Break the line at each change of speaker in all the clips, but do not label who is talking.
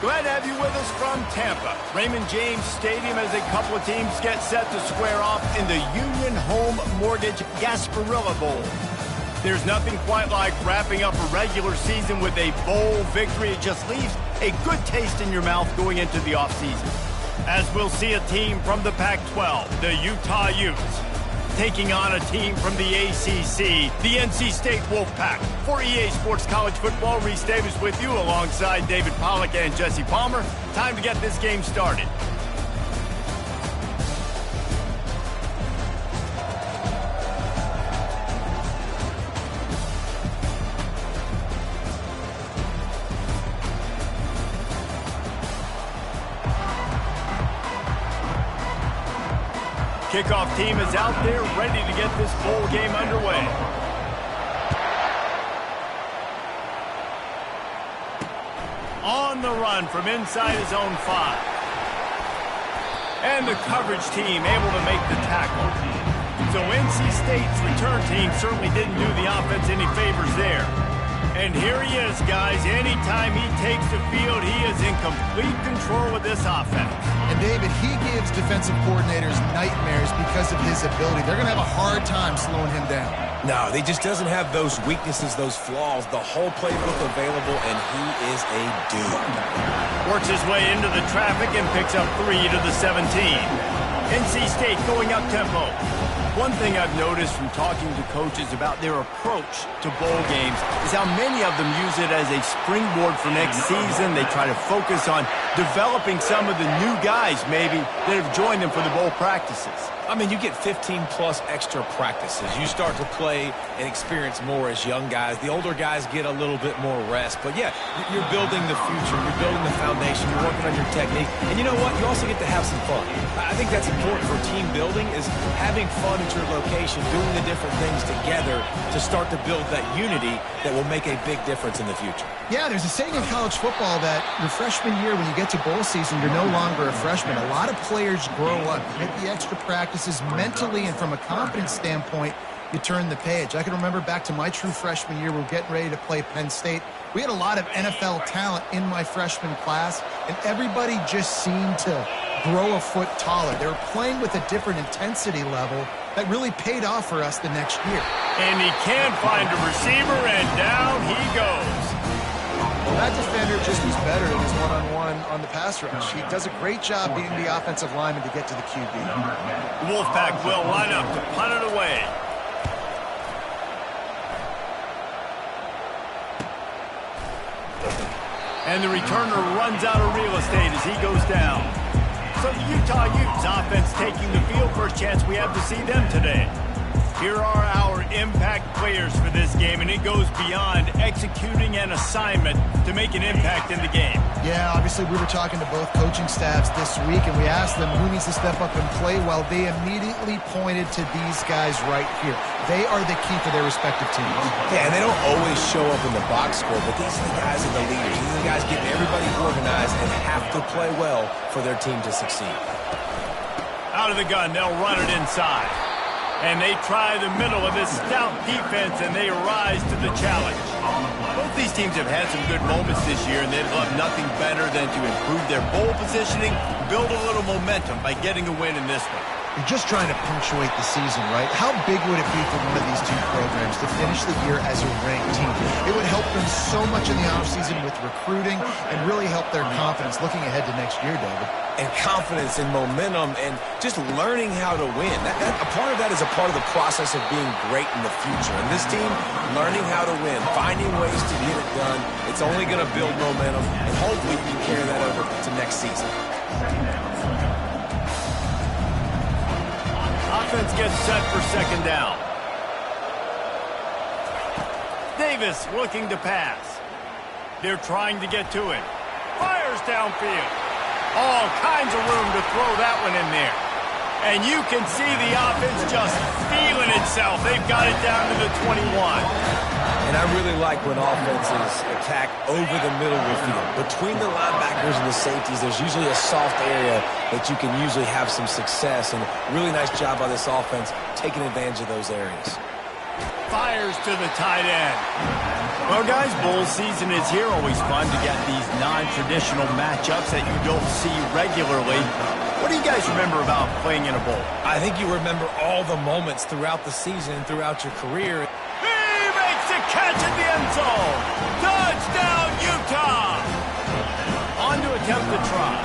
Glad to have you with us from Tampa. Raymond James Stadium as a couple of teams get set to square off in the Union Home Mortgage Gasparilla Bowl. There's nothing quite like wrapping up a regular season with a bowl victory. It just leaves a good taste in your mouth going into the offseason. As we'll see a team from the Pac-12, the Utah Utes, taking on a team from the ACC, the NC State Wolfpack. For EA Sports College Football, Reese Davis with you alongside David Pollack and Jesse Palmer. Time to get this game started. Kickoff team is out there ready to get this bowl game underway. On the run from inside his own 5. And the coverage team able to make the tackle. So NC State's return team certainly didn't do the offense any favors there. And here he is, guys. Anytime he takes the field, he is in complete control of this offense.
And, David, he gives defensive coordinators nightmares because of his ability. They're going to have a hard time slowing him down.
No, he just doesn't have those weaknesses, those flaws, the whole playbook available, and he is a dude.
Works his way into the traffic and picks up 3 to the 17. NC State going up tempo. One thing I've noticed from talking to coaches about their approach to bowl games is how many of them use it as a springboard for next season. They try to focus on developing some of the new guys, maybe, that have joined them for the bowl practices.
I mean, you get 15-plus extra practices. You start to play and experience more as young guys. The older guys get a little bit more rest. But, yeah, you're building the future. You're building the foundation. You're working on your technique. And you know what? You also get to have some fun. I think that's important for team building is having fun at your location, doing the different things together to start to build that unity that will make a big difference in the future.
Yeah, there's a saying in college football that your freshman year, when you get to bowl season, you're no longer a freshman. A lot of players grow up, get the extra practices mentally, and from a confidence standpoint, you turn the page. I can remember back to my true freshman year, we were getting ready to play Penn State. We had a lot of NFL talent in my freshman class, and everybody just seemed to grow a foot taller. They were playing with a different intensity level that really paid off for us the next year.
And he can find a receiver, and down he goes.
Well, that defender just was better in his one-on-one on the pass rush. He does a great job beating the offensive lineman to get to the QB.
The Wolfpack will line up to punt it away. And the returner runs out of real estate as he goes down. So the Utah Utes offense taking the field. First chance we have to see them today. Here are our impact players for this game, and it goes beyond executing an assignment to make an impact in the game.
Yeah, obviously we were talking to both coaching staffs this week, and we asked them who needs to step up and play well. They immediately pointed to these guys right here. They are the key for their respective teams.
Yeah, and they don't always show up in the box score, but these are the guys that are the leaders. These are the guys getting everybody organized and have to play well for their team to succeed.
Out of the gun, they'll run it inside. And they try the middle of this stout defense, and they rise to the challenge. Both these teams have had some good moments this year, and they'd love nothing better than to improve their bowl positioning, build a little momentum by getting a win in this one.
You're just trying to punctuate the season, right? How big would it be for one of these two programs to finish the year as a ranked team? It would help them so much in the offseason with recruiting and really help their confidence looking ahead to next year, David.
And confidence and momentum and just learning how to win. A part of that is a part of the process of being great in the future. And this team, learning how to win, finding ways to get it done, it's only going to build momentum, and hopefully you can carry that over to next season.
Offense gets set for second down. Davis looking to pass. They're trying to get to him. Fires downfield. All kinds of room to throw that one in there. And you can see the offense just feeling itself. They've got it down to the 21.
And I really like when offenses attack over the middle of the field. Between the linebackers and the safeties, there's usually a soft area that you can usually have some success. And really nice job by this offense taking advantage of those areas.
Fires to the tight end. Well, guys, bowl season is here. Always fun to get these non-traditional matchups that you don't see regularly. What do you guys remember about playing in a bowl?
I think you remember all the moments throughout the season, throughout your career.
He makes a catch at the end zone. Touchdown, Utah. On to attempt the try.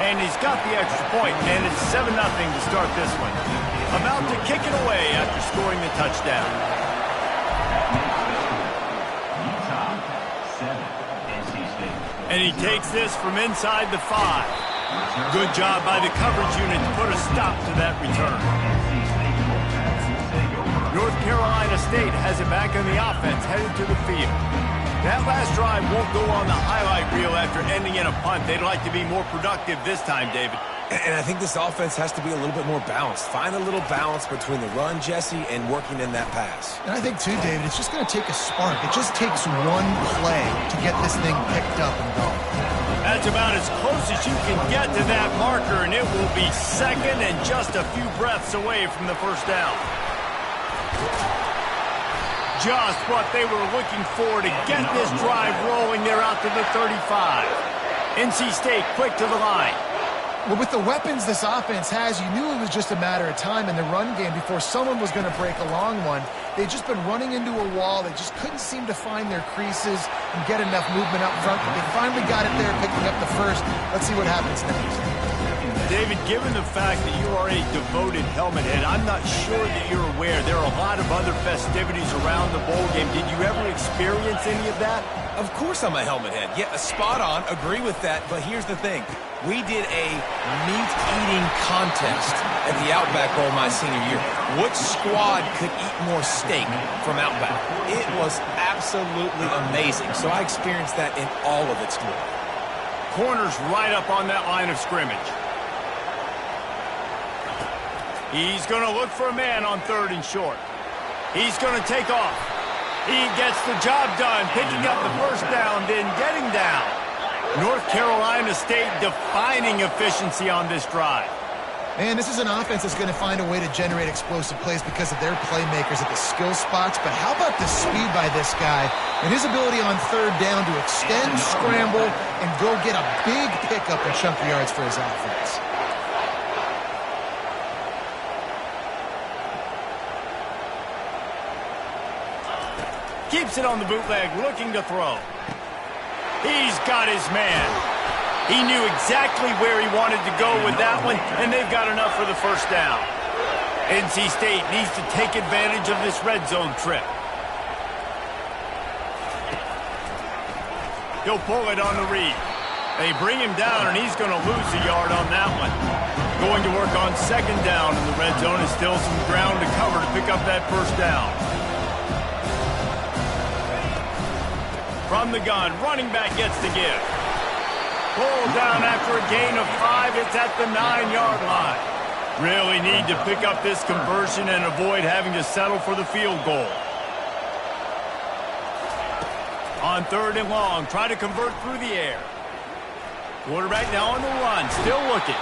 And he's got the extra point, and it's 7-0 to start this one. About to kick it away after scoring the touchdown. And he takes this from inside the 5. Good job by the coverage unit to put a stop to that return. North Carolina State has it back on the offense, headed to the field. That last drive won't go on the highlight reel after ending in a punt. They'd like to be more productive this time, David.
And I think this offense has to be a little bit more balanced. Find a little balance between the run, Jesse, and working in that pass.
And I think, too, David, it's just going to take a spark. It just takes one play to get this thing picked up and going.
That's about as close as you can get to that marker, and it will be second and just a few breaths away from the first down. Just what they were looking for to get this drive rolling. They're out to the 35. NC State quick to the line.
Well, with the weapons this offense has, you knew it was just a matter of time in the run game before someone was going to break a long one. They'd just been running into a wall. They just couldn't seem to find their creases and get enough movement up front. But they finally got it there, picking up the first. Let's see what happens next.
David, given the fact that you are a devoted helmet head, I'm not sure that you're aware there are a lot of other festivities around the bowl game. Did you ever experience any of that?
Of course I'm a helmet head. Yeah, spot on. Agree with that. But here's the thing. We did a meat-eating contest at the Outback Bowl my senior year. Which squad could eat more steak from Outback? It was absolutely amazing. So I experienced that in all of its glory.
Corners right up on that line of scrimmage. He's going to look for a man on 3rd and short. He's going to take off. He gets the job done, picking up the first down, then getting down. North Carolina State defining efficiency on this drive.
Man, this is an offense that's going to find a way to generate explosive plays because of their playmakers at the skill spots. But how about the speed by this guy and his ability on 3rd down to extend, scramble, and go get a big pickup and chunk yards for his offense.
Keeps it on the bootleg, looking to throw. He's got his man. He knew exactly where he wanted to go with that one, and they've got enough for the first down. NC State needs to take advantage of this red zone trip. He'll pull it on the read. They bring him down, and he's going to lose a yard on that one. Going to work on 2nd down in the red zone, and still some ground to cover to pick up that first down. From the gun, running back gets the give. Pulled down after a gain of 5. It's at the 9-yard line. Really need to pick up this conversion and avoid having to settle for the field goal. On 3rd and long, try to convert through the air. Quarterback now on the run, still looking.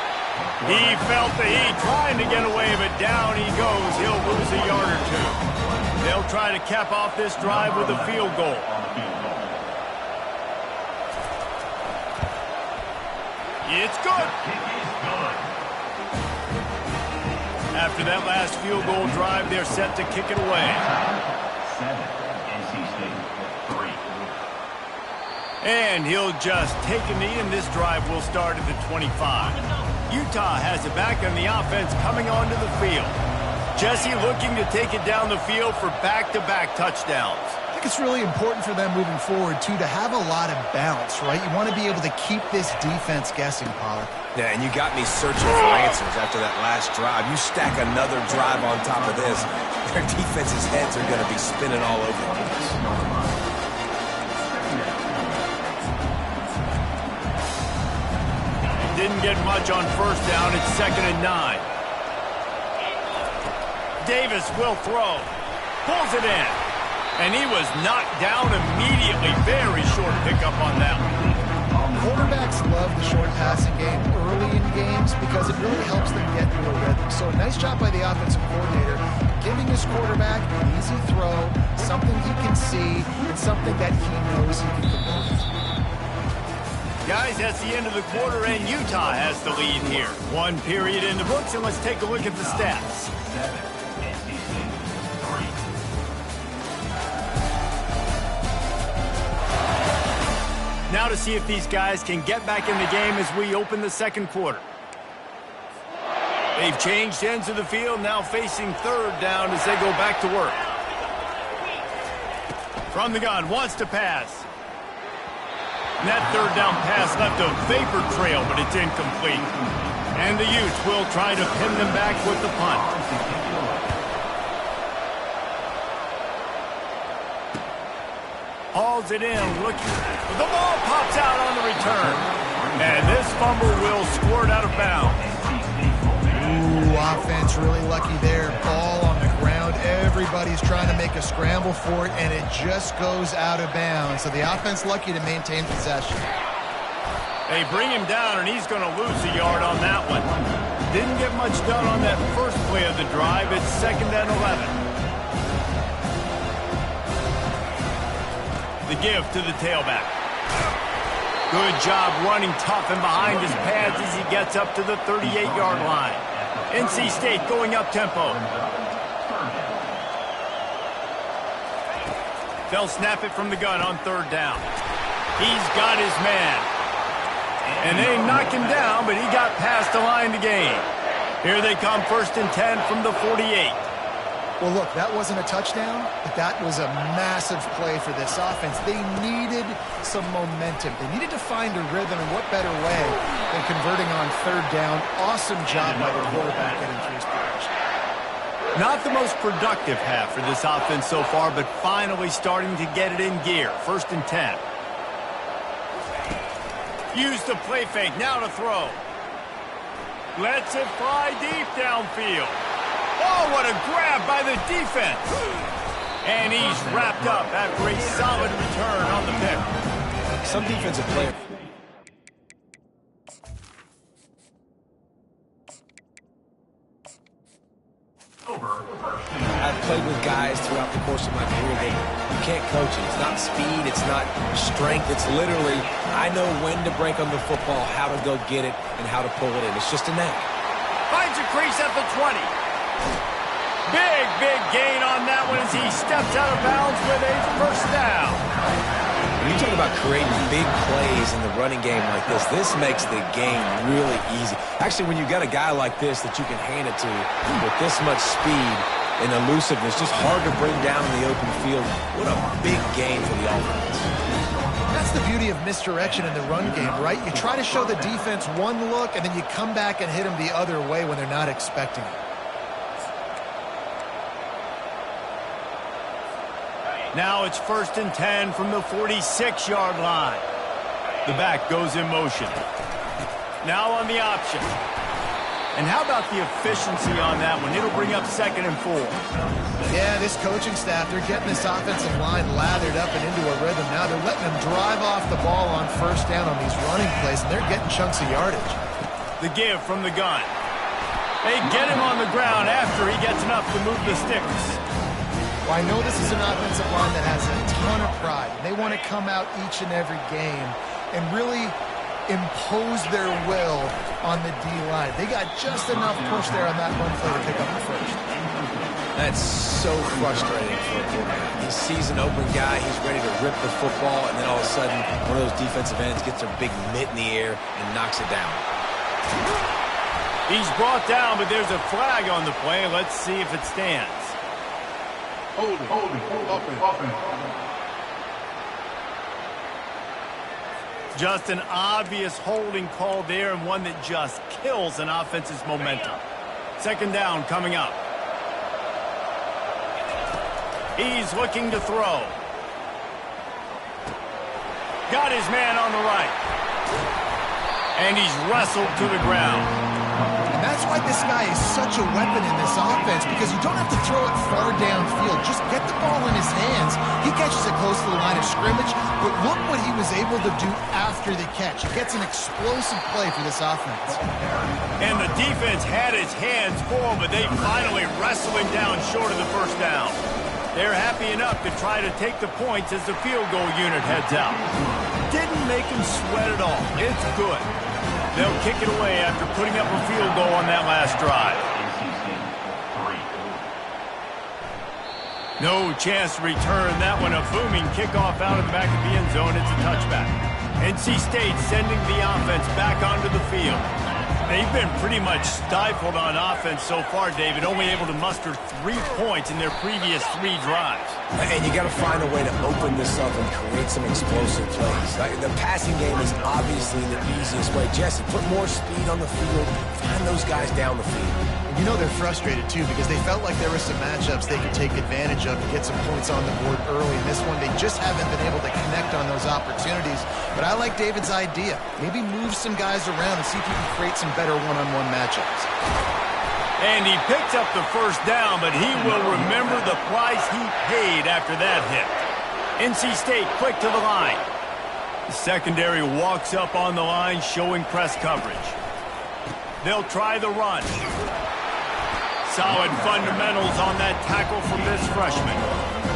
He felt the heat, trying to get away, but down he goes. He'll lose a yard or 2. They'll try to cap off this drive with a field goal. It's good. After that last field goal drive, they're set to kick it away.
7, NC State 3.
And he'll just take a knee, and this drive will start at the 25. Utah has it back on the offense coming onto the field. Jesse looking to take it down the field for back-to-back touchdowns.
I think it's really important for them moving forward, too, to have a lot of balance, right? You want to be able to keep this defense guessing, Pollard.
Yeah, and you got me searching for answers after that last drive. You stack another drive on top of this, their defense's heads are going to be spinning all over the place.
Didn't get much on 1st down. It's 2nd and 9. Davis will throw. Pulls it in. And he was knocked down immediately. Very short pickup on that one.
Quarterbacks love the short passing game early in games because it really helps them get into a rhythm. So nice job by the offensive coordinator giving his quarterback an easy throw, something he can see, and something that he knows he can complete.
Guys, that's the end of the quarter, and Utah has the lead here. One period in the books, and let's take a look at the stats. Now to see if these guys can get back in the game as we open the second quarter. They've changed ends of the field, now facing third down as they go back to work. From the gun, wants to pass. And that third down pass left a vapor trail, but it's incomplete. And the Utes will try to pin them back with the punt. Hauls it in, looking. The ball pops out on the return. And this fumble will squirt out of bounds.
Ooh, offense really lucky there. Ball on the ground. Everybody's trying to make a scramble for it, and it just goes out of bounds. So the offense lucky to maintain possession.
They bring him down, and he's going to lose a yard on that one. Didn't get much done on that first play of the drive. It's 2nd and 11. The give to the tailback. Good job running tough and behind his pads as he gets up to the 38-yard line. NC State going up tempo. They'll snap it from the gun on third down. He's got his man. And they knock him down, but he got past the line to gain. Here they come, 1st and 10 from the 48.
Well, look, that wasn't a touchdown, but that was a massive play for this offense. They needed some momentum. They needed to find a rhythm, and what better way than converting on third down. Awesome job by the quarterback getting through his progression.
Not the most productive half for this offense so far, but finally starting to get it in gear. 1st and 10. Use the play fake, now to throw. Lets it fly deep downfield. Oh, what a grab by the defense. And he's wrapped up after a solid return on the pick.
Some defensive players. I've played with guys throughout the course of my career that you can't coach it. It's not speed, it's not strength. It's literally, I know when to break on the football, how to go get it, and how to pull it in. It's just a knack.
Finds a crease at the 20. Big gain on that one as he steps out of bounds with a 1st down.
When you talk about creating big plays in the running game like this makes the game really easy. Actually, when you got a guy like this that you can hand it to with this much speed and elusiveness, just hard to bring down in the open field. What a big gain for the offense.
That's the beauty of misdirection in the run game, right? You try to show the defense one look, and then you come back and hit them the other way when they're not expecting it.
Now it's 1st and 10 from the 46-yard line. The back goes in motion. Now on the option. And how about the efficiency on that one? It'll bring up 2nd and 4.
Yeah, this coaching staff, they're getting this offensive line lathered up and into a rhythm. Now they're letting them drive off the ball on 1st down on these running plays, and they're getting chunks of yardage.
The give from the gun. They get him on the ground after he gets enough to move the sticks.
Well, I know this is an offensive line that has a ton of pride. They want to come out each and every game and really impose their will on the D-line. They got just enough push there on that run play to pick up the 1st.
That's so frustrating for a quarterback. He sees an open guy, he's ready to rip the football, and then all of a sudden, one of those defensive ends gets their big mitt in the air and knocks it down.
He's brought down, but there's a flag on the play. Let's see if it stands.
Holding, offense.
Just an obvious holding call there, and one that just kills an offense's momentum. 2nd down coming up. He's looking to throw. Got his man on the right. And he's wrestled to the ground.
That's why this guy is such a weapon in this offense, because you don't have to throw it far downfield. Just get the ball in his hands. He catches it close to the line of scrimmage, but look what he was able to do after the catch. He gets an explosive play for this offense.
And the defense had his hands full, but they finally wrestle him down short of the first down. They're happy enough to try to take the points as the field goal unit heads out. Didn't make him sweat at all. It's good. They'll kick it away after putting up a field goal on that last drive. No chance to return that one. A booming kickoff out of the back of the end zone. It's a touchback. NC State sending the offense back onto the field. They've been pretty much stifled on offense so far, David, only able to muster 3 points in their previous 3 drives.
And you got to find a way to open this up and create some explosive plays. The passing game is obviously the easiest way. Jesse, put more speed on the field, find those guys down the field.
You know they're frustrated, too, because they felt like there were some matchups they could take advantage of and get some points on the board early. In this one, they just haven't been able to connect on those opportunities. But I like David's idea. Maybe move some guys around and see if you can create some better one-on-one matchups.
And he picked up the first down, but he will remember the price he paid after that hit. NC State quick to the line. The secondary walks up on the line, showing press coverage. They'll try the run. Solid fundamentals on that tackle from this freshman.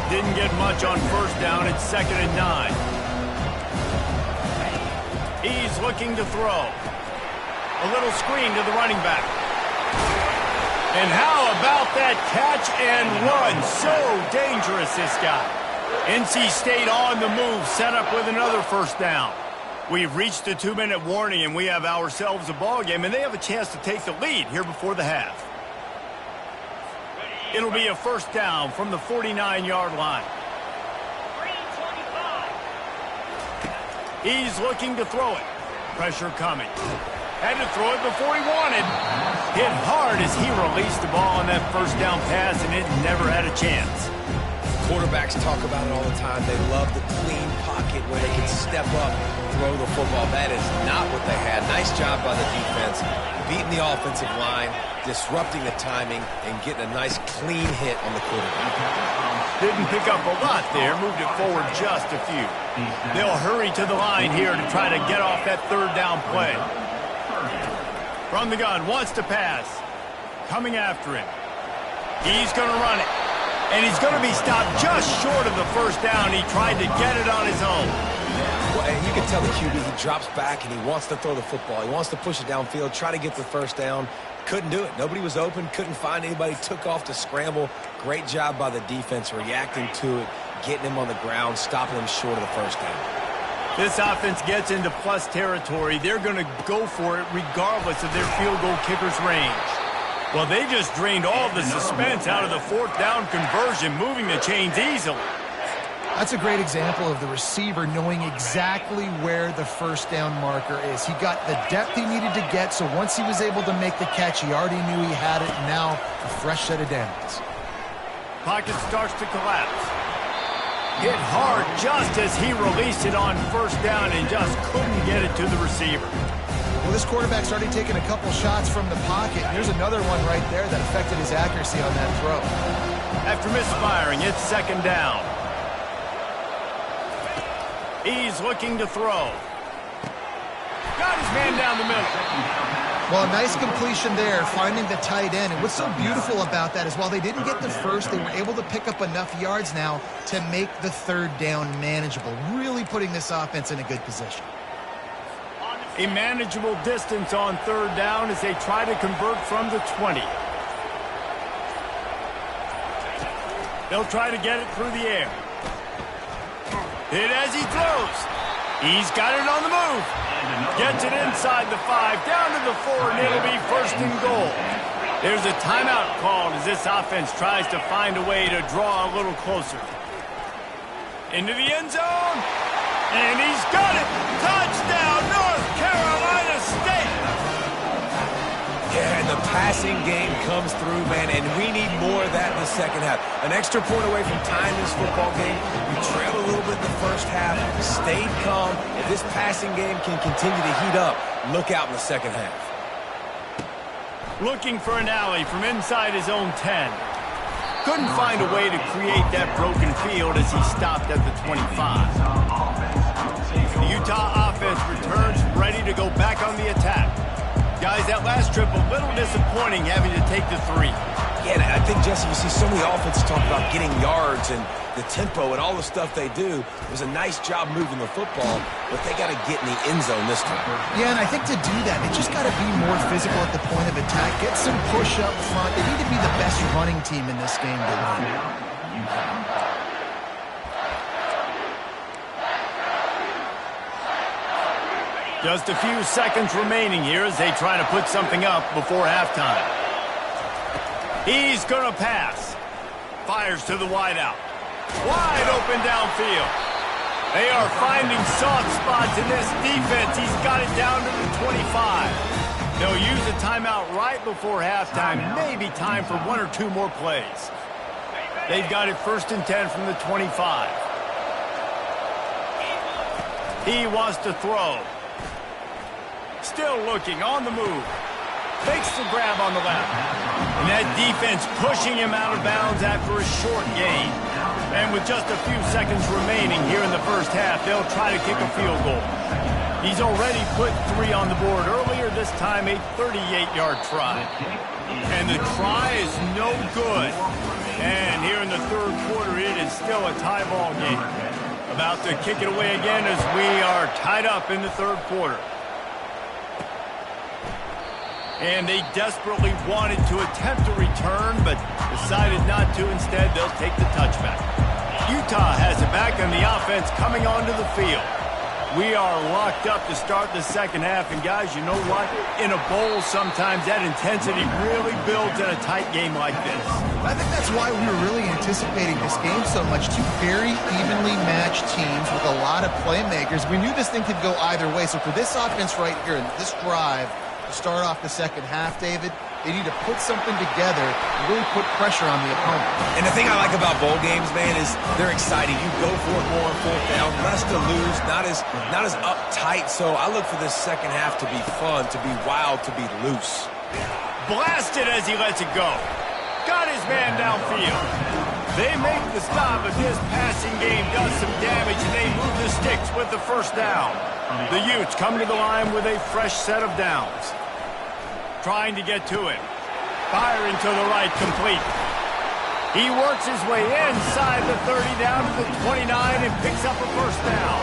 Didn't get much on first down. It's 2nd and 9. He's looking to throw. A little screen to the running back. And how about that catch and run? So dangerous, this guy. NC State on the move, set up with another first down. We've reached the 2-minute warning, and we have ourselves a ball game, and they have a chance to take the lead here before the half. It'll be a first down from the 49-yard line. He's looking to throw it. Pressure coming. Had to throw it before he wanted. Hit hard as he released the ball on that first down pass, and it never had a chance.
Quarterbacks talk about it all the time. They love the clean pocket where they can step up, throw the football. That is not what they had. Nice job by the defense, beating the offensive line, disrupting the timing, and getting a nice clean hit on the quarterback.
Didn't pick up a lot there, moved it forward just a few. They'll hurry to the line here to try to get off that third down play. From the gun, wants to pass. Coming after him. He's going to run it. And he's going to be stopped just short of the first down. He tried to get it on his own.
Well, and you can tell the QB, he drops back and he wants to throw the football. He wants to push it downfield, try to get the first down. Couldn't do it. Nobody was open, couldn't find anybody, took off to scramble. Great job by the defense reacting to it, getting him on the ground, stopping him short of the first down.
This offense gets into plus territory. They're going to go for it regardless of their field goal kicker's range. Well, they just drained all the suspense out of the fourth down conversion, moving the chains easily.
That's a great example of the receiver knowing exactly where the first down marker is. He got the depth he needed to get, so once he was able to make the catch, he already knew he had it, and now a fresh set of downs.
Pocket starts to collapse. Hit hard just as he released it on first down and just couldn't get it to the receiver.
Well, this quarterback's already taken a couple shots from the pocket. Here's another one right there that affected his accuracy on that throw.
After misfiring, it's 2nd down. He's looking to throw. Got his man down the middle.
Well, a nice completion there, finding the tight end. And what's so beautiful about that is while they didn't get the first, they were able to pick up enough yards now to make the third down manageable, really putting this offense in a good position.
A manageable distance on third down as they try to convert from the 20. They'll try to get it through the air. Hit as he throws. He's got it on the move. Gets it inside the 5, down to the 4, and it'll be 1st and goal. There's a timeout called as this offense tries to find a way to draw a little closer. Into the end zone, and he's got it. Touchdown, North Carolina State.
Yeah, and the passing game comes through, man, and we need more of that in the second half. An extra point away from tying this football game. We trailed a little bit in the first half, stayed calm. If this passing game can continue to heat up, look out in the second half.
Looking for an alley from inside his own 10. Couldn't find a way to create that broken field as he stopped at the 25. The Utah offense returns ready to go back on the attack. Guys, that last trip a little disappointing having to take the 3.
Yeah, I think, Jesse, you see so many offenses talk about getting yards and the tempo and all the stuff they do. It was a nice job moving the football, but they got to get in the end zone this time.
Yeah, and I think to do that, they just got to be more physical at the point of attack. Get some push up front. They need to be the best running team in this game to win.
Just a few seconds remaining here as they try to put something up before halftime. He's going to pass. Fires to the wideout. Wide open downfield. They are finding soft spots in this defense. He's got it down to the 25. They'll use a timeout right before halftime. Maybe time for 1 or 2 more plays. They've got it 1st and 10 from the 25. He wants to throw. Still looking on the move. Makes the grab on the left. And that defense pushing him out of bounds after a short gain. And with just a few seconds remaining here in the first half, they'll try to kick a field goal. He's already put 3 on the board earlier, this time a 38-yard try. And the try is no good. And here in the third quarter, it is still a tie ball game. About to kick it away again as we are tied up in the third quarter. And they desperately wanted to attempt a return, but decided not to. Instead, they'll take the touchback. Utah has it back, and the offense coming onto the field. We are locked up to start the second half, and guys, you know what? In a bowl, sometimes that intensity really builds in a tight game like this.
I think that's why we were really anticipating this game so much. 2 very evenly matched teams with a lot of playmakers. We knew this thing could go either way, so for this offense right here, and this drive, to start off the second half, David, they need to put something together and really put pressure on the opponent.
And the thing I like about bowl games, man, is they're exciting. You go for it more on 4th down, less to lose, not as uptight. So I look for this second half to be fun, to be wild, to be loose.
Blasted as he lets it go. Got his man downfield. They make the stop, but this passing game does some damage, and they move the sticks with the first down. The Utes come to the line with a fresh set of downs. Trying to get to him. Firing to the right, complete. He works his way inside the 30 down to the 29 and picks up a first down.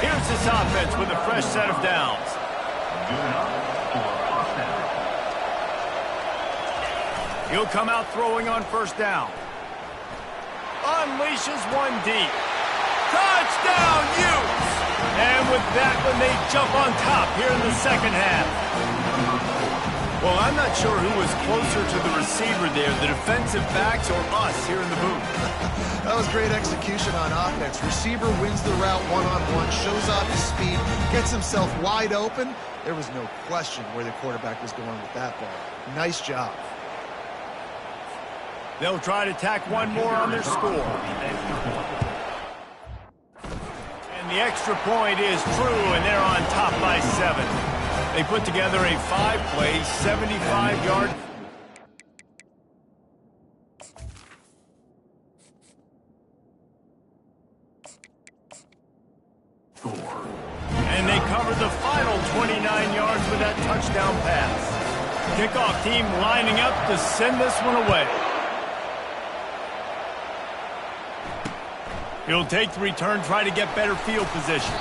Here's this offense with a fresh set of downs. He'll come out throwing on first down. Unleashes one deep. Touchdown, Utes! And with that one, they jump on top here in the second half. Well, I'm not sure who was closer to the receiver there, the defensive backs or us here in the booth.
That was great execution on offense. Receiver wins the route one-on-one, shows off his speed, gets himself wide open. There was no question where the quarterback was going with that ball. Nice job.
They'll try to tack one more on their score. And the extra point is true, and they're on top by 7. They put together a 5-play, 75-yard. And they cover the final 29 yards with that touchdown pass. Kickoff team lining up to send this one away. He'll take the return, try to get better field position.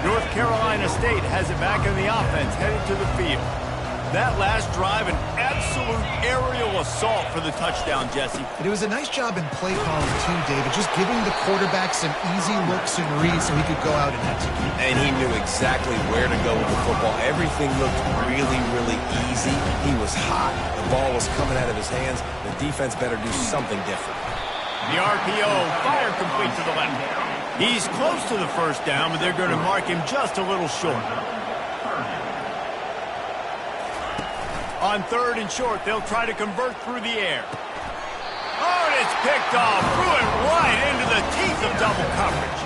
North Carolina State has it back in the offense, headed to the field. That last drive, an absolute aerial assault for the touchdown, Jesse.
But it was a nice job in play calling, too, David, just giving the quarterback some easy looks and reads so he could go out and execute.
And he knew exactly where to go with the football. Everything looked really, really easy. He was hot. The ball was coming out of his hands. The defense better do something different.
The RPO, fire complete to the left. He's close to the first down, but they're going to mark him just a little short. On 3rd and short, they'll try to convert through the air. Oh, and it's picked off. Threw it right into the teeth of double coverage.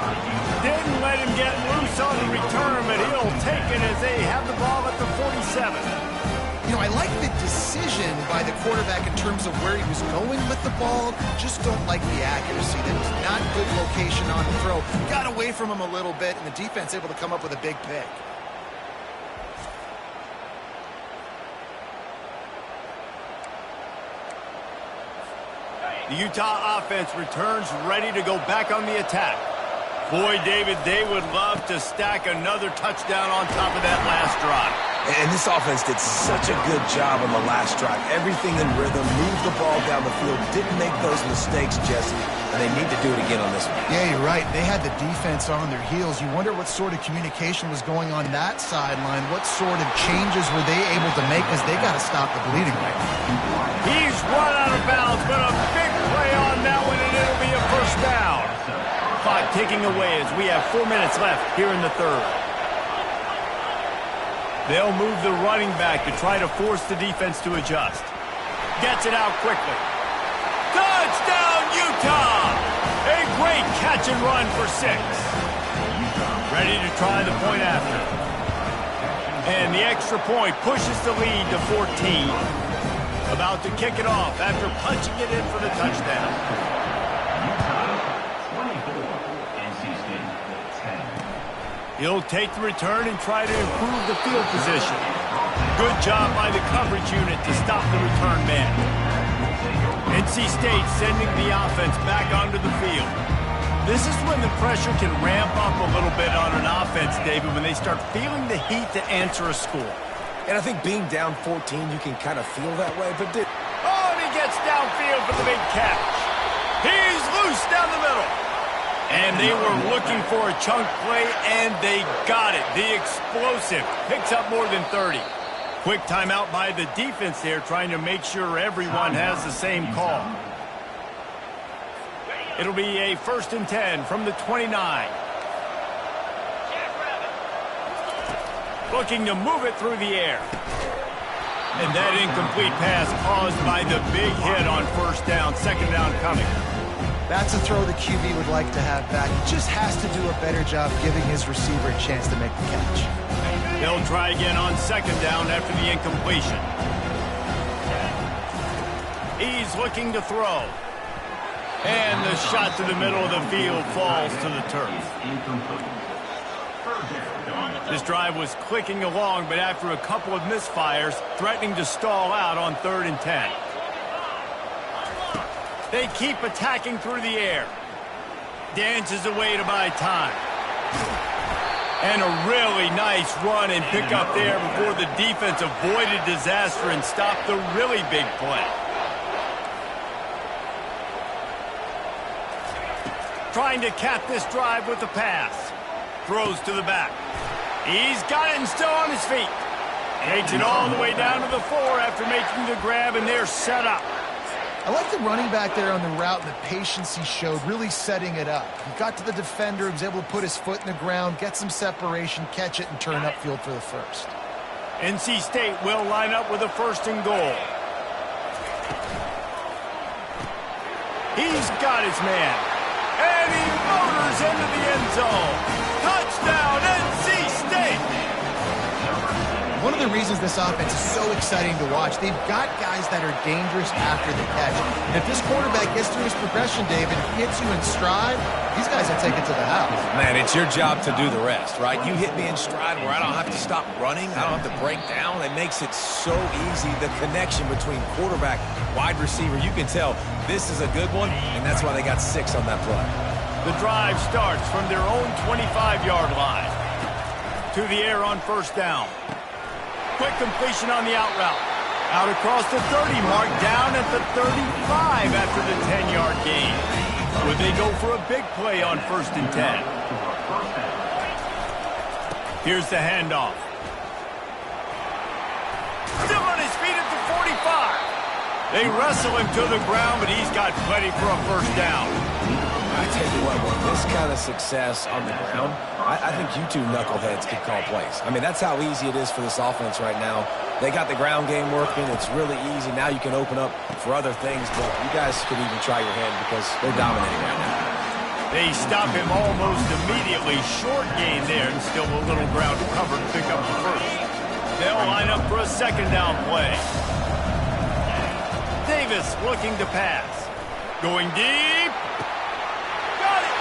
Didn't let him get loose on the return, but he'll take it as they have the ball at the 47.
You know, I like the decision by the quarterback in terms of where he was going with the ball. Just don't like the accuracy. That was not good location on the throw. Got away from him a little bit, and the defense able to come up with a big pick.
The Utah offense returns ready to go back on the attack. Boy, David, they would love to stack another touchdown on top of that last drive.
And this offense did such a good job on the last drive. Everything in rhythm, moved the ball down the field, didn't make those mistakes, Jesse, and they need to do it again on this one.
Yeah, you're right. They had the defense on their heels. You wonder what sort of communication was going on that sideline. What sort of changes were they able to make, because they got to stop the bleeding right now.
He's run out of bounds, but a big play on that one, and it'll be a first down. Clock ticking away as we have 4 minutes left here in the third. They'll move the running back to try to force the defense to adjust. Gets it out quickly. Touchdown, Utah! A great catch and run for 6. Ready to try the point after. And the extra point pushes the lead to 14. About to kick it off after punching it in for the touchdown. He'll take the return and try to improve the field position. Good job by the coverage unit to stop the return man. NC State sending the offense back onto the field. This is when the pressure can ramp up a little bit on an offense, David, when they start feeling the heat to answer a score.
And I think being down 14, you can kind of feel that way. But
oh, and he gets downfield for the big catch. He's loose down the middle. And they were looking for a chunk play, and they got it. The explosive picks up more than 30. Quick timeout by the defense there, trying to make sure everyone has the same call. It'll be a 1st and 10 from the 29. Looking to move it through the air. And that incomplete pass caused by the big hit on 1st down, 2nd down coming.
That's a throw the QB would like to have back. He just has to do a better job giving his receiver a chance to make the catch.
They'll try again on 2nd down after the incompletion. He's looking to throw. And the shot to the middle of the field falls to the turf. This drive was clicking along, but after a couple of misfires, threatening to stall out on 3rd and 10. They keep attacking through the air. Dances away to buy time. And a really nice run and pick up there before the defense avoided disaster and stopped the really big play. Trying to cap this drive with the pass. Throws to the back. He's got it and still on his feet. Takes it all the way down to the 4 after making the grab, and they're set up.
I like the running back there on the route and the patience he showed, really setting it up. He got to the defender, was able to put his foot in the ground, get some separation, catch it, and turn upfield for the 1st.
NC State will line up with a 1st and goal. He's got his man. And he motors into the end zone. Touchdown, NC State!
One of the reasons this offense is so exciting to watch, they've got guys that are dangerous after the catch. And if this quarterback gets through his progression, David, hits you in stride, these guys will take it to the house.
Man, it's your job to do the rest, right? You hit me in stride where I don't have to stop running. I don't have to break down. It makes it so easy. The connection between quarterback, wide receiver, you can tell this is a good one, and that's why they got 6 on that play.
The drive starts from their own 25-yard line. To the air on 1st down. Quick completion on the out route. Out across the 30 mark, down at the 35 after the 10-yard gain. Would they go for a big play on 1st and 10? Here's the handoff. Still on his feet at the 45. They wrestle him to the ground, but he's got plenty for a 1st down.
I tell you what, with this kind of success on the ground, I think you two knuckleheads could call plays. I mean, that's how easy it is for this offense right now. They got the ground game working. It's really easy. Now you can open up for other things, but you guys could even try your hand because they're dominating right now.
They stop him almost immediately. Short gain there, and still a little ground to cover to pick up the first. They'll line up for a second down play. Davis looking to pass. Going deep. Got it!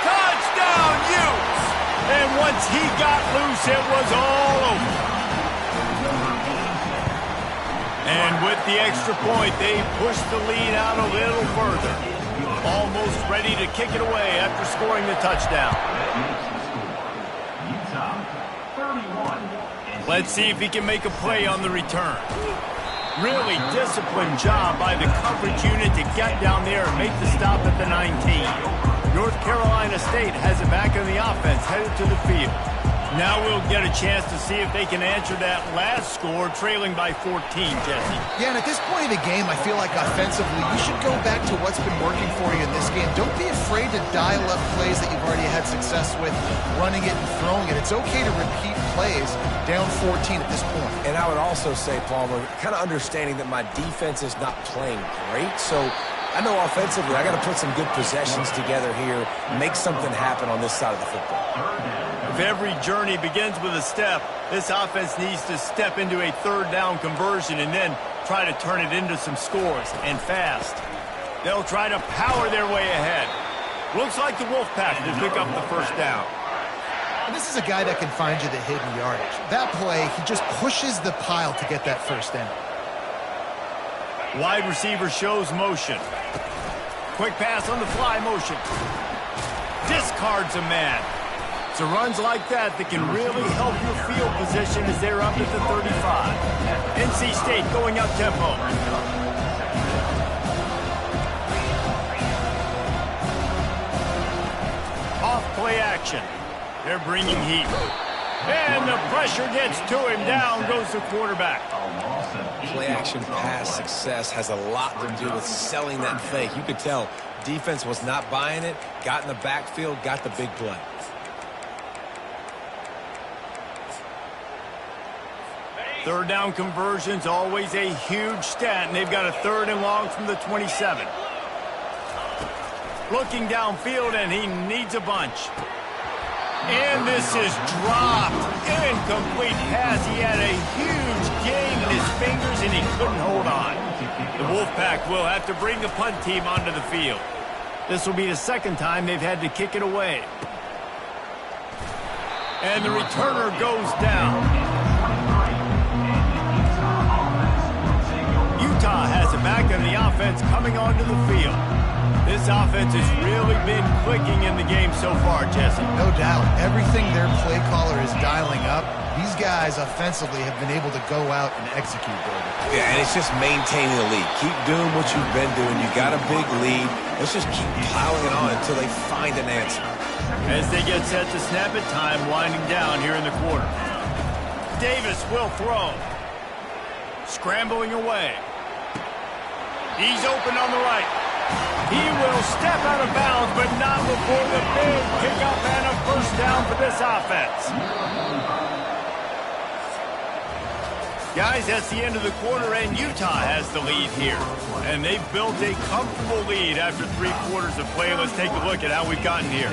Touchdown, Utes! And once he got loose, it was all over. And with the extra point, they pushed the lead out a little further. Almost ready to kick it away after scoring the touchdown. Let's see if he can make a play on the return. Really disciplined job by the coverage unit to get down there and make the stop at the 19. North Carolina State has it back in the offense, headed to the field. Now we'll get a chance to see if they can answer that last score, trailing by 14, Jesse.
Yeah, and at this point of the game, I feel like offensively, you should go back to what's been working for you in this game. Don't be afraid to dial up plays that you've already had success with, running it and throwing it. It's okay to repeat plays down 14 at this point.
And I would also say, Palmer, kind of understanding that my defense is not playing great, so I know offensively I got to put some good possessions together here, make something happen on this side of the football.
If every journey begins with a step, this offense needs to step into a third down conversion and then try to turn it into some scores, and fast. They'll try to power their way ahead. Looks like the Wolfpack will pick up the first down.
And this is a guy that can find you the hidden yardage. That play, he just pushes the pile to get that first down.
Wide receiver shows motion. Quick pass on the fly motion. Discards a man. So runs like that can really help your field position as they're up at the 35. NC State going up tempo. Off play action. They're bringing heat. And the pressure gets to him. Down goes the quarterback.
Play action pass success has a lot to do with selling that fake. You could tell defense was not buying it, got in the backfield, got the big play.
Third down conversion's always a huge stat, and they've got a third and long from the 27. Looking downfield, and he needs a bunch. And this is dropped. Incomplete pass. He had a huge gain in his fingers, and he couldn't hold on. The Wolfpack will have to bring the punt team onto the field. This will be the second time they've had to kick it away. And the returner goes down. Utah has it back in the offense coming onto the field. This offense has really been clicking in the game so far, Jesse.
No doubt. Everything their play caller is dialing up, these guys offensively have been able to go out and execute, baby.
Yeah, and it's just maintaining the lead. Keep doing what you've been doing. You got a big lead. Let's just keep piling it on until they find an answer.
As they get set to snap it, time winding down here in the quarter. Davis will throw. Scrambling away. He's open on the right. He will step out of bounds, but not before the big pickup and a first down for this offense. Guys, that's the end of the quarter, and Utah has the lead here. And they've built a comfortable lead after 3 quarters of play. Let's take a look at how we've gotten here.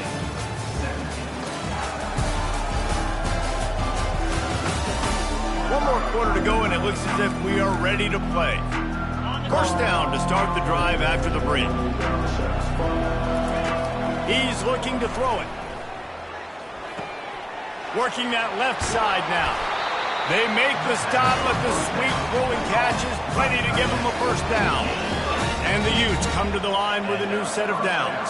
One more quarter to go, and it looks as if we are ready to play. First down to start the drive after the break. He's looking to throw it. Working that left side now. They make the stop, but the sweet pulling catch is plenty to give them a first down. And the Utes come to the line with a new set of downs.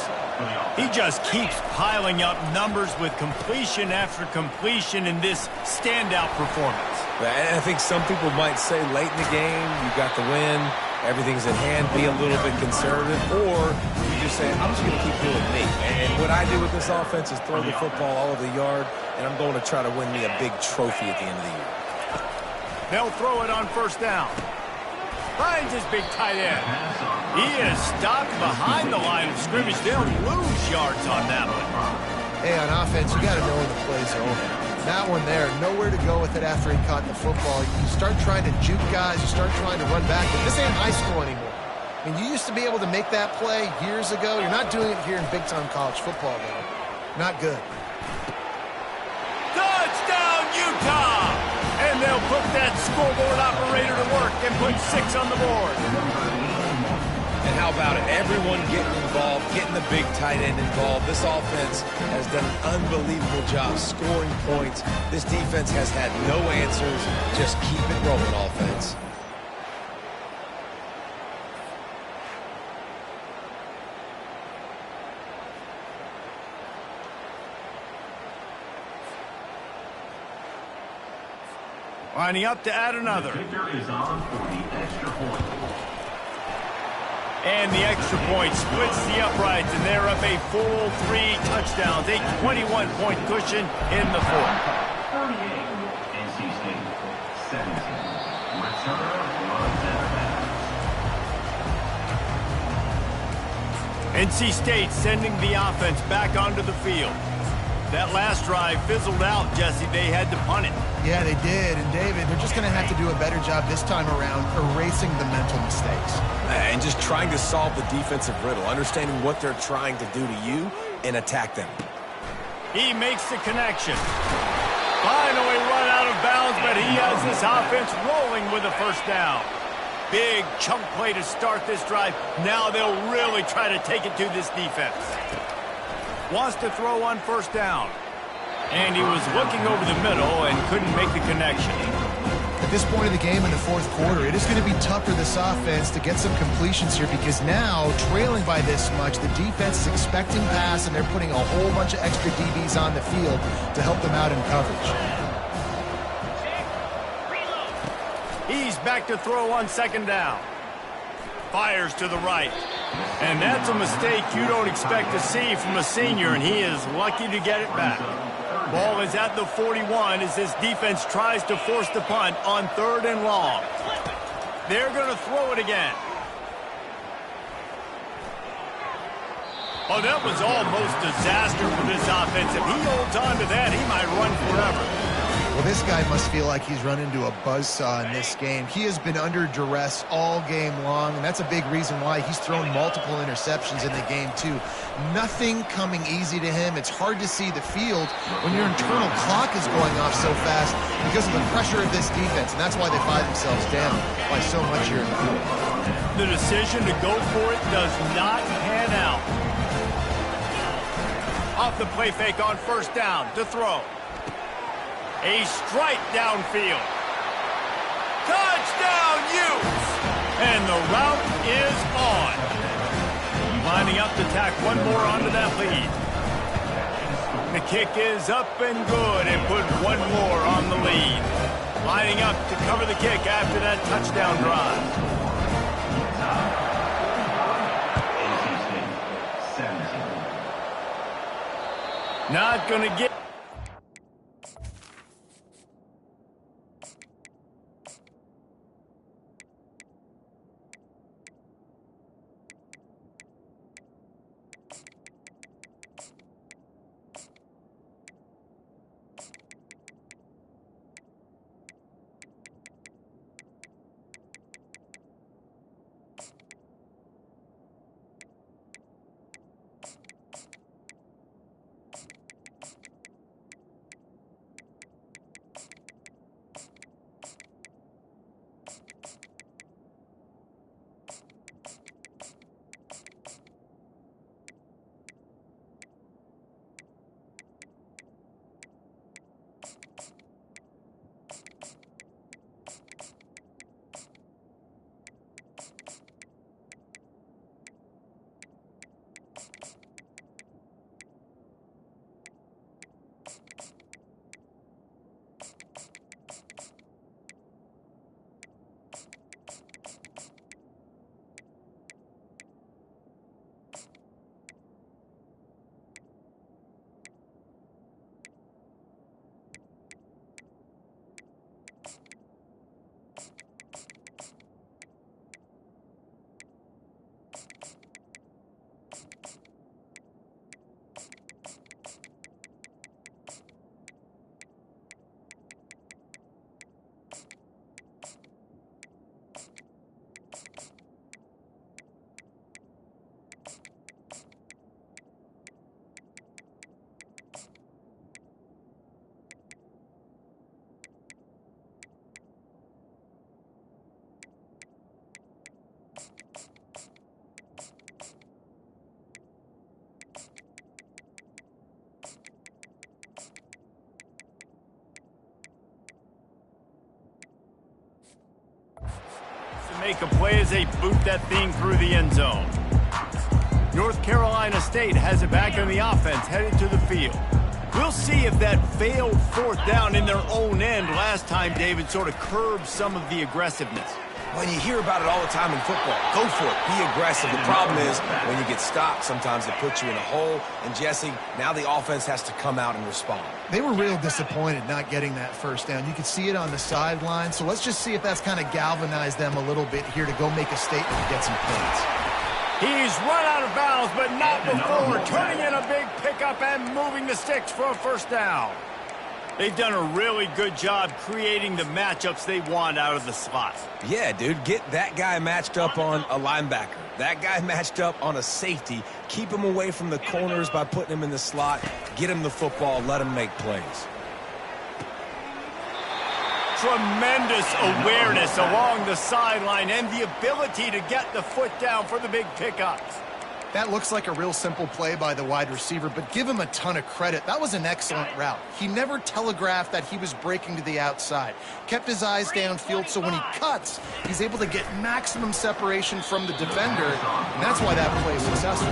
He just keeps piling up numbers with completion after completion in this standout performance.
And I think some people might say late in the game, you got the win, everything's in hand, be a little bit conservative, or you just say, I'm just going to keep doing me. And what I do with this offense is throw the football all over the yard, and I'm going to try to win me a big trophy at the end of the year.
They'll throw it on first down. Finds his big tight end. He is stopped behind the line of scrimmage. They'll lose yards on that one.
Hey, on offense, you got to know when the plays are over. That one there, nowhere to go with it after he caught the football. You start trying to juke guys, you start trying to run back, but this ain't high school anymore. I mean, you used to be able to make that play years ago. You're not doing it here in big-time college football, though. Not good.
Touchdown, Utah! And they'll put that scoreboard operator to work and put 6 on the board.
And how about it? Everyone getting involved, getting the big tight end involved. This offense has done an unbelievable job scoring points. This defense has had no answers. Just keep it rolling, offense.
Lining up to add another.
Kicker is on for the extra point.
And the extra point splits the uprights, and they're up a full 3 touchdowns, a 21-point cushion in the fourth.
38, NC State, 17. Return runs out of bounds.
NC State sending the offense back onto the field. That last drive fizzled out, Jesse. They had to punt it.
Yeah, they did. And, David, they're just going to have to do a better job this time around erasing the mental mistakes.
And just trying to solve the defensive riddle, understanding what they're trying to do to you and attack them.
He makes the connection. Finally run out of bounds, but he has this offense rolling with a first down. Big chunk play to start this drive. Now they'll really try to take it to this defense. Wants to throw on first down. And he was looking over the middle and couldn't make the connection.
At this point of the game in the fourth quarter, it is going to be tough for this offense to get some completions here because now, trailing by this much, the defense is expecting pass, and they're putting a whole bunch of extra DBs on the field to help them out in coverage.
He's back to throw on second down. Fires to the right. And that's a mistake you don't expect to see from a senior, and he is lucky to get it back. Ball is at the 41 as this defense tries to force the punt on 3rd and long. They're going to throw it again. Oh, that was almost disaster for this offense. If he holds on to that, he might run forever.
Well, this guy must feel like he's run into a buzzsaw in this game. He has been under duress all game long, and that's a big reason why he's thrown multiple interceptions in the game, too. Nothing coming easy to him. It's hard to see the field when your internal clock is going off so fast because of the pressure of this defense, and that's why they find themselves down by so much here in the field.
The decision to go for it does not pan out. Off the play fake on first down to throw. A strike downfield. Touchdown, Utes! And the route is on. Lining up to tack one more onto that lead. The kick is up and good and put one more on the lead. Lining up to cover the kick after that touchdown drive.
NC State, 17.
Not going to get... make a play as they boot that thing through the end zone. North Carolina State has it back on the offense, headed to the field. We'll see if that failed fourth down in their own end last time, David, sort of curbed some of the aggressiveness.
Well, you hear about it all the time in football. Go for it. Be aggressive. The problem is when you get stopped, sometimes it puts you in a hole. And, Jesse, now the offense has to come out and respond.
They were real disappointed not getting that first down. You could see it on the sideline. So let's just see if that's kind of galvanized them a little bit here to go make a statement and get some points.
He's run out of bounds, but not before turning in a big pickup and moving the sticks for a first down. They've done a really good job creating the matchups they want out of the slot.
Yeah, dude, get that guy matched up on a linebacker. That guy matched up on a safety. Keep him away from the corners by putting him in the slot. Get him the football. Let him make plays.
Tremendous awareness along the sideline and the ability to get the foot down for the big pickup.
That looks like a real simple play by the wide receiver, but give him a ton of credit. That was an excellent route. He never telegraphed that he was breaking to the outside. Kept his eyes downfield, so when he cuts, he's able to get maximum separation from the defender, and that's why that play is successful.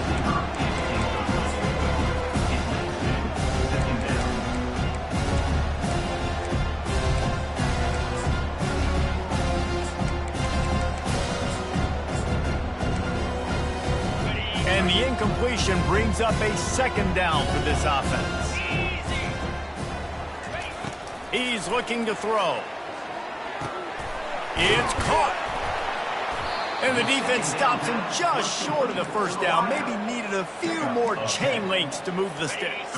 And the incompletion brings up a second down for this offense. He's looking to throw. It's caught. And the defense stops him just short of the first down. Maybe needed a few more chain links to move the sticks.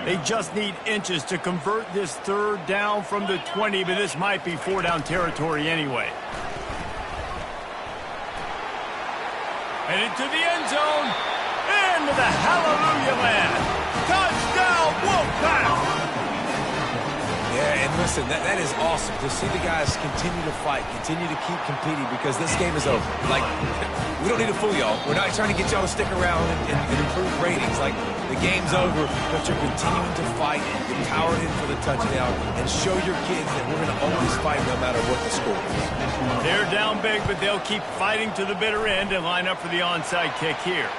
They just need inches to convert this third down from the 20, but this might be four down territory anyway. Headed to the end zone. Into the hallelujah land. Touchdown, Wolfpack!
Yeah, and listen, that is awesome to see the guys continue to fight, continue to keep competing, because this game is over. Like, we don't need to fool y'all. We're not trying to get y'all to stick around and improve ratings. Like, the game's over, but you're continuing to fight, get powered in for the touchdown, and show your kids that we're going to always fight no matter what the score is.
They're down big, but they'll keep fighting to the bitter end and line up for the onside kick here.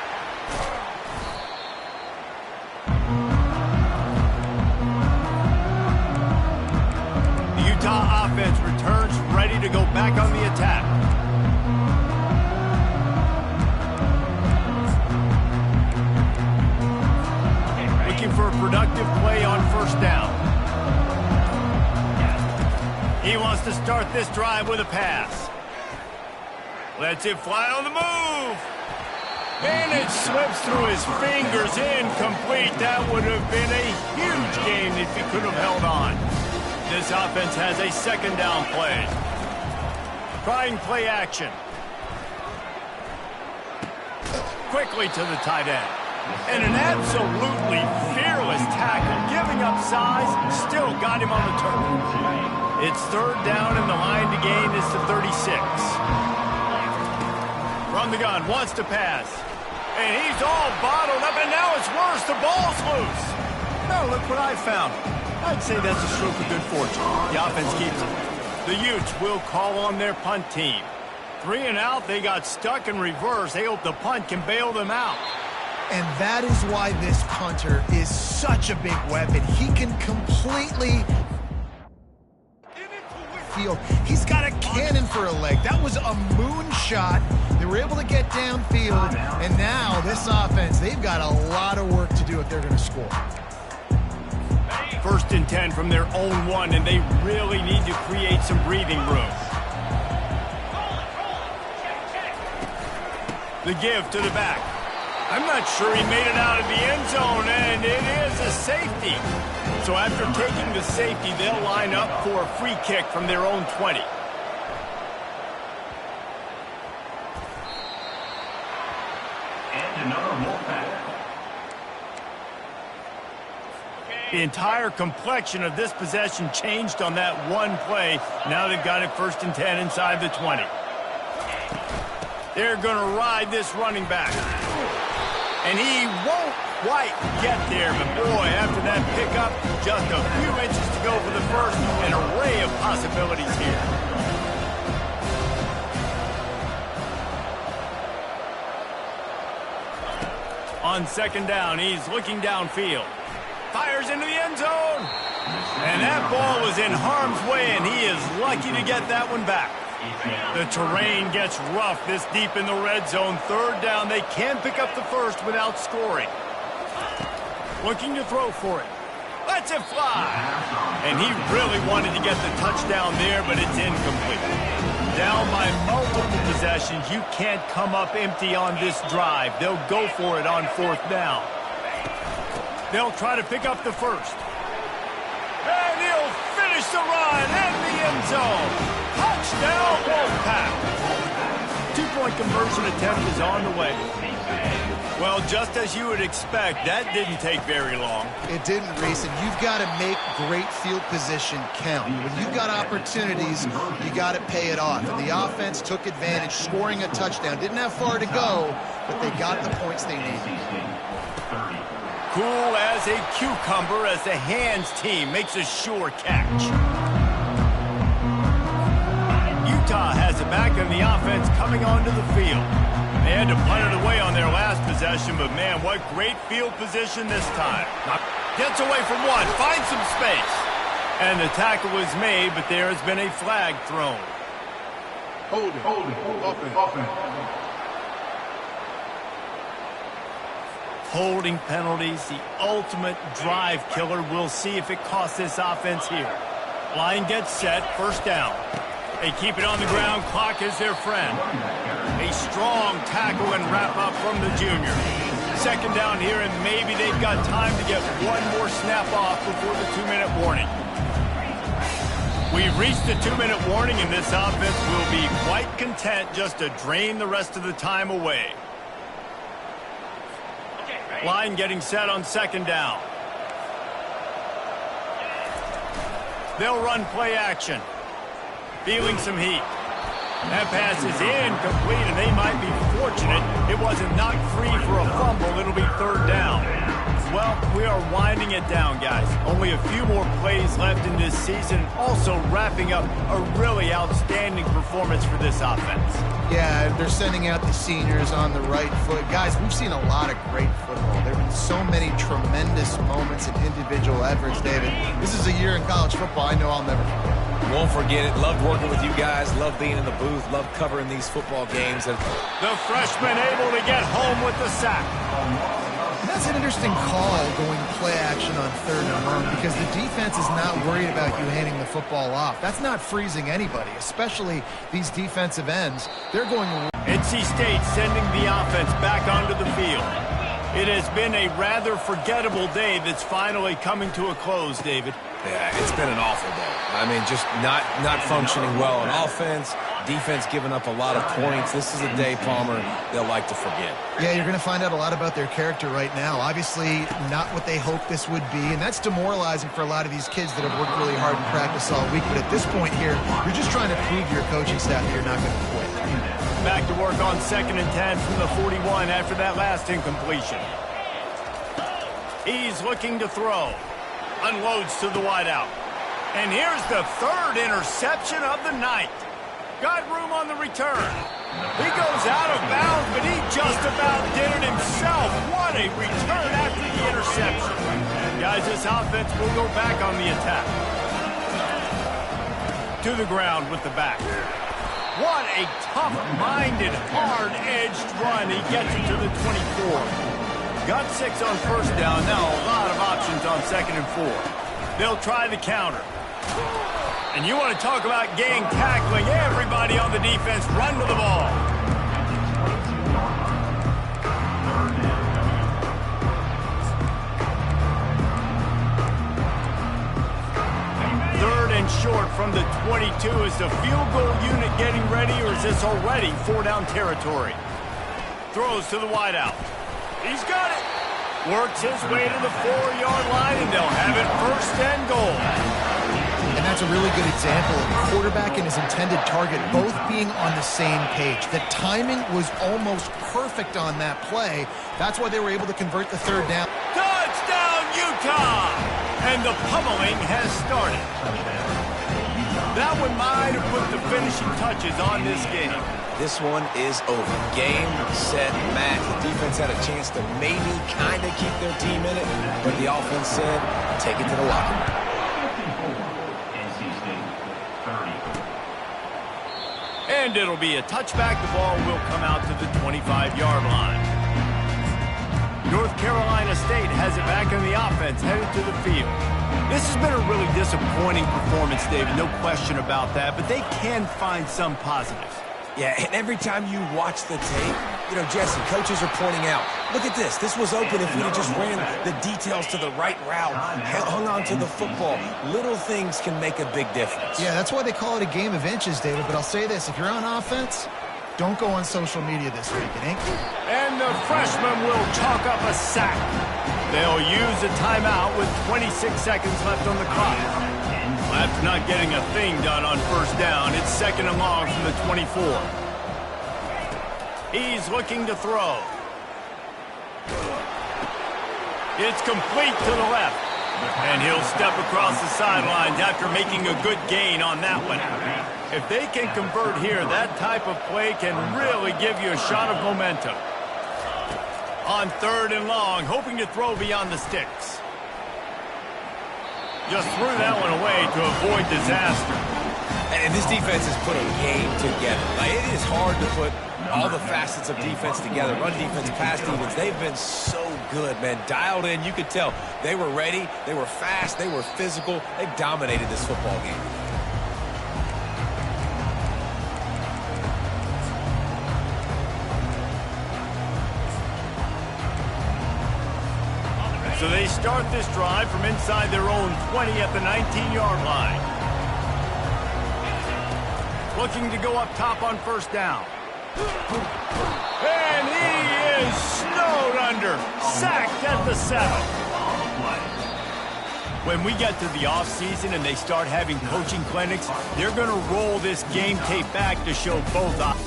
The Utah offense returns ready to go back on the attack. Looking for a productive play on first down. He wants to start this drive with a pass. Lets it fly on the move. And it slips through his fingers, incomplete. That would have been a huge game if he could have held on. This offense has a second down play. Trying play action. Quickly to the tight end. And an absolutely fearless tackle, giving up size, still got him on the turf. It's third down, and the line to gain is to 36. From the gun, wants to pass. And he's all bottled up, and now it's worse. The ball's loose. Now look what I found. I'd say that's a stroke of good fortune. The offense keeps it. The Utes will call on their punt team. 3 and out, they got stuck in reverse. They hope the punt can bail them out.
And that is why this punter is such a big weapon. He can completely field. He's got a cannon for a leg. That was a moonshot. They were able to get downfield, and now this offense, they've got a lot of work to do if they're going to score.
First and 10 from their own 1, and they really need to create some breathing room. The give to the back. I'm not sure he made it out of the end zone, and it is a safety. So after taking the safety, they'll line up for a free kick from their own 20.
And another Wolfpack.
The entire complexion of this possession changed on that one play. Now they've got it first and 10 inside the 20. They're going to ride this running back. And he won't quite get there, but boy, after that pickup, just a few inches to go for the first. An array of possibilities here. On second down, he's looking downfield. Fires into the end zone. And that ball was in harm's way, and he is lucky to get that one back. The terrain gets rough this deep in the red zone. Third down, they can pick up the first without scoring. Looking to throw for it. Lets it fly. And he really wanted to get the touchdown there, but it's incomplete. Down by multiple possessions, you can't come up empty on this drive. They'll go for it on fourth down. They'll try to pick up the first. And he'll finish the run in the end zone. Touchdown, Wolfpack. Two-point conversion attempt is on the way. Well, just as you would expect, that didn't take very long.
It didn't, Reese, and you've got to make great field position count. When you've got opportunities, you got to pay it off. And the offense took advantage, scoring a touchdown. Didn't have far to go, but they got the points they needed.
Cool as a cucumber as the hands team makes a sure catch. Utah has it back in the offense coming onto the field. They had to punt it away on their last possession, but man, what great field position this time. Gets away from one, finds some space. And the tackle was made, but there has been a flag thrown.
Hold it, offense.
Holding penalties, the ultimate drive killer. We'll see if it costs this offense here. Line gets set, first down. They keep it on the ground, clock is their friend. A strong tackle and wrap up from the junior. Second down here, and maybe they've got time to get one more snap off before the 2-minute warning. We've reached the 2-minute warning, and this offense will be quite content just to drain the rest of the time away. Line getting set on second down. They'll run play action. Feeling some heat. That pass is incomplete, and they might be fortunate it wasn't knocked free for a fumble. It'll be third down. Well, we are winding it down, guys. Only a few more plays left in this season. Also wrapping up a really outstanding performance for this offense.
Yeah, they're sending out the seniors on the right foot. Guys, we've seen a lot of great football. There have been so many tremendous moments and individual efforts, David. This is a year in college football I know I'll never forget.
Won't forget it. Loved working with you guys. Loved being in the booth. Loved covering these football games. And
the freshman able to get home with the sack.
That's an interesting call, going play action on third and long, because the defense is not worried about you handing the football off. That's not freezing anybody, especially these defensive ends. They're going.
NC State sending the offense back onto the field. It has been a rather forgettable day that's finally coming to a close, David.
Yeah, it's been an awful day. I mean, just not functioning well on offense. Defense giving up a lot of points. This is a day, Palmer, they'll like to forget.
Yeah, you're going to find out a lot about their character right now. Obviously, not what they hoped this would be, and that's demoralizing for a lot of these kids that have worked really hard in practice all week. But at this point here, you're just trying to prove to your coaching staff that you're not going to quit.
Back to work on 2nd and 10 from the 41 after that last incompletion. He's looking to throw. Unloads to the wideout. And here's the third interception of the night. Got room on the return. He goes out of bounds, but he just about did it himself. What a return after the interception. Guys, this offense will go back on the attack. To the ground with the back. What a tough-minded, hard-edged run. He gets it to the 24. Got 6 on first down. Now a lot of options on 2nd and 4. They'll try the counter. And you want to talk about gang tackling. Everybody on the defense run to the ball. Third and short from the 22. Is the field goal unit getting ready, or is this already 4-down territory? Throws to the wideout. He's got it. Works his way to the 4-yard line, and they'll have it 1st and goal.
And that's a really good example of the quarterback and his intended target both being on the same page. The timing was almost perfect on that play. That's why they were able to convert the 3rd down.
Touchdown, Utah! And the pummeling has started. That one might have put the finishing touches on this game.
this one is over. Game, set, match. The defense had a chance to maybe kind of keep their team in it, but the offense said, take it to the locker room.
54, NC State 30.
And it'll be a touchback. The ball will come out to the 25-yard line. North Carolina State has it back in the offense, headed to the field. This has been a really disappointing performance, David, no question about that, but they can find some positives.
Yeah, and every time you watch the tape, you know, Jesse, coaches are pointing out, look at this. This was open if we'd have just ran the details to the right route, hung on to the football. Little things can make a big difference.
Yeah, that's why they call it a game of inches, David, but I'll say this. If you're on offense, don't go on social media this week. It ain't good.
And the freshman will chalk up a sack. They'll use a timeout with 26 seconds left on the clock. After not getting a thing done on first down, it's 2nd and long from the 24. He's looking to throw. It's complete to the left. And he'll step across the sidelines after making a good gain on that one. If they can convert here, that type of play can really give you a shot of momentum. On 3rd and long, hoping to throw beyond the sticks. Just threw that one away to avoid disaster.
And this defense has put a game together. Like, it is hard to put all the facets of defense together. Run defense, pass defense. They've been so good, man. Dialed in. You could tell they were ready. They were fast. They were physical. They dominated this football game.
So they start this drive from inside their own 20 at the 19-yard line. Looking to go up top on first down. And he is snowed under. Sacked at the 7. When we get to the offseason and they start having coaching clinics, they're going to roll this game tape back to show both options.